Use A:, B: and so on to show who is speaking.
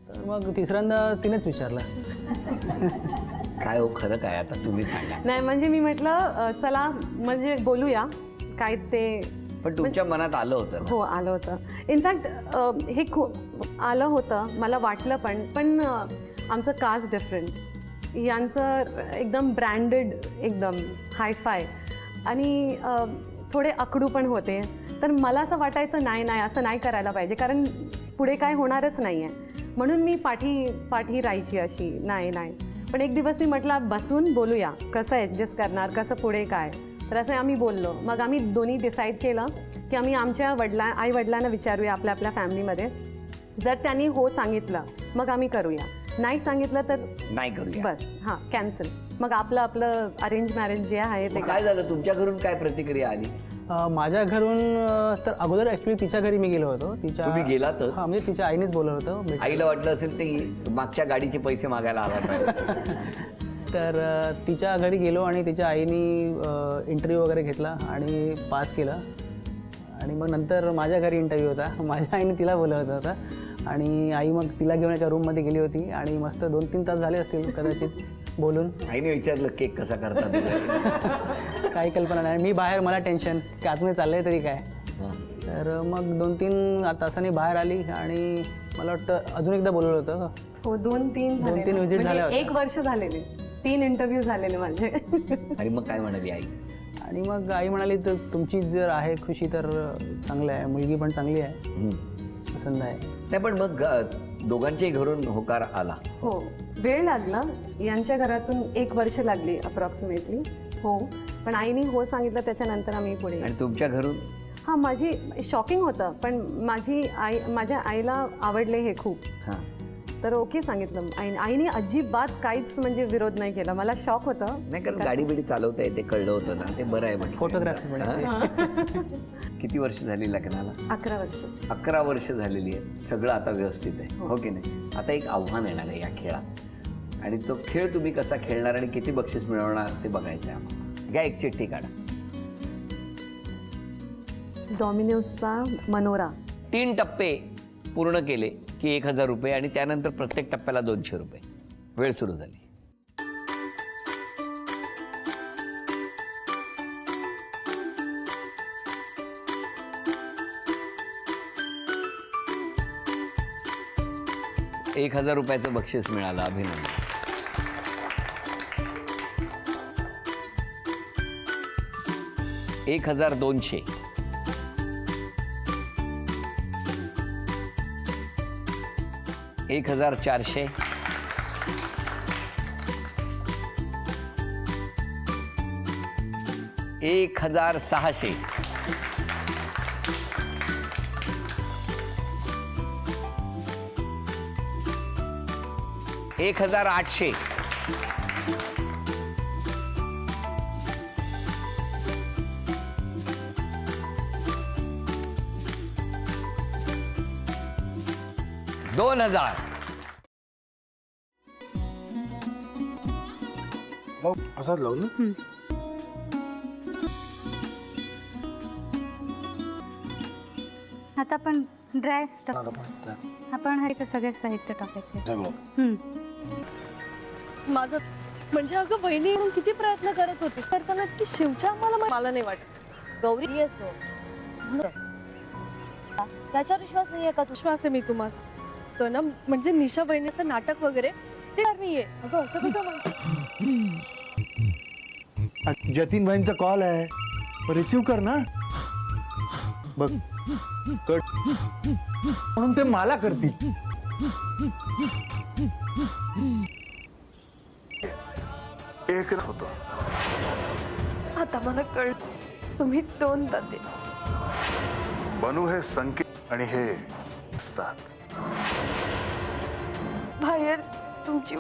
A: तर मग तिसऱ्यांदा तिनेच विचारलं.
B: काय हो खरं काय आता तुम्ही सांगा.
C: नाही म्हणजे मी म्हटलं चला म्हणजे बोलूया काय ते.
B: पण तुमच्या मनात आलं होतं ना?
C: हो आलं होतं. इनफॅक्ट हे खूप आलं होतं मला वाटलं पण आमचं कास्ट डिफरंट, यांचं एकदम ब्रँडेड एकदम हायफाय आणि थोडे आकडू पण होते. तर मला असं वाटायचं नाही असं नाही करायला पाहिजे कारण पुढे काय होणारच नाही आहे म्हणून मी पाठी राहायची अशी नाही. पण एक दिवस मी म्हटलं बसून बोलूया कसं ॲडजस्ट करणार कसं पुढे काय. तर असं आम्ही बोललो. मग आम्ही दोन्ही डिसाईड केलं की आम्ही आमच्या आई वडिलांना विचारूया आपल्या फॅमिलीमध्ये. जर त्यांनी हो सांगितलं मग आम्ही करूया, नाही सांगितलं तर
B: नाही करूया
C: बस हां कॅन्सल. मग आपलं अरेंज मॅरेज जे आहे ते.
B: काय झालं तुमच्या घरून काय प्रतिक्रिया आली?
A: माझ्या घरून तर अगोदर ॲक्च्युली तिच्या घरी मी गेलो होतो.
B: तुम्ही गेलातच?
A: हां म्हणजे तिच्या आईनेच बोलवलं होतं.
B: आईला वाटलं असेल ते मागच्या गाडीचे पैसे मागायला आला पाहिजे.
A: तर तिच्या घरी गेलो आणि तिच्या आईनी इंटरव्ह्यू वगैरे घेतला आणि पास केलं. आणि मग नंतर माझ्या घरी इंटरव्ह्यू होता. माझ्या आईने तिला बोलवलं होतं आणि आई मग तिला घेऊन एका रूममध्ये गेली होती आणि मस्त 2-3 तास झाले असतील कदाचित बोलून.
B: आईने विचारलं केक कसा करतात?
A: काही कल्पना नाही. मी बाहेर, मला टेन्शन की आतमध्ये चाललंय तरी काय. तर मग 2-3 तासांनी बाहेर आली आणि मला वाटतं अजून एकदा बोलवलं होतं.
C: हो 2-3
A: विजिट झाल्या होत्या.
C: 1 वर्ष झालेले, 3 इंटरव्ह्यू झालेले माझे.
B: आणि मग काय म्हणाली आई?
A: आणि मग आई म्हणाली तर तुमची जर आहे खुशी तर चांगलं आहे, मुलगी पण चांगली आहे, पसंत आहे.
B: नाही पण मग दोघांच्याही घरून होकार आला?
C: हो वेळ लागला. यांच्या घरातून 1 वर्ष लागली अप्रॉक्सिमेटली. हो पण आईने हो सांगितलं त्याच्यानंतर आम्ही पुढे.
B: आणि तुमच्या घरून?
C: हां माझी शॉकिंग होतं पण माझ्या आईला आवडले हे खूप.
B: हां
C: तर ओके सांगितलं. आईने अजिबात काहीच म्हणजे विरोध नाही केला. मला शॉक होतं.
B: नाही कारण गाडी बिडी चालवता येते कळलं होतं ना, ते बरं आहे म्हटलं.
A: फोटोग्राफी पण.
B: किती वर्ष झाली लग्नाला?
C: 11 वर्ष.
B: 11 वर्ष झालेली आहे. सगळं आता व्यवस्थित आहे हो की नाही? आता एक आव्हान येणार आहे या खेळात आणि तो खेळ तुम्ही कसा खेळणार आणि किती बक्षीस मिळवणार ते बघायचं आहे आम्हाला. घ्या एक चिठ्ठी काढा.
C: डॉमिनोजचा मनोरा.
B: 3 टप्पे पूर्ण केले की 1000 रुपये आणि त्यानंतर प्रत्येक टप्प्याला 200 रुपये. वेळ सुरू झाली. ₹1000 बक्षीस मिळालं. अभिनंदन. $1200. $1400. $1600. $1800. $2000.
D: असाच लावू ना.
E: आता आपण ड्राय स्टफ आपण हरीचं सगळे साहित्य टाकायचे.
D: सगळं
F: माझं म्हणजे अगं बहिणी म्हणून किती प्रयत्न करत होती करताना की शिवच्या मला नाही वाटत.
G: गौरी येस त्याच्यावर विश्वास नाहीये का?
F: विश्वास आहे मी तुम्हाला. तो ना म्हणजे निशा बहिणीचं नाटक वगैरे ते नाहीये. अगं असं कसं म्हणतो?
D: जतीन भाईंचा कॉल आहे, रिसीव कर ना. बघ कट म्हणून ते मला करतील. एक होतो
F: आता मला कळ तुम्ही 2 दाते
H: बनू हे संकेत आणि हे असतात.
F: बाहेर तुमची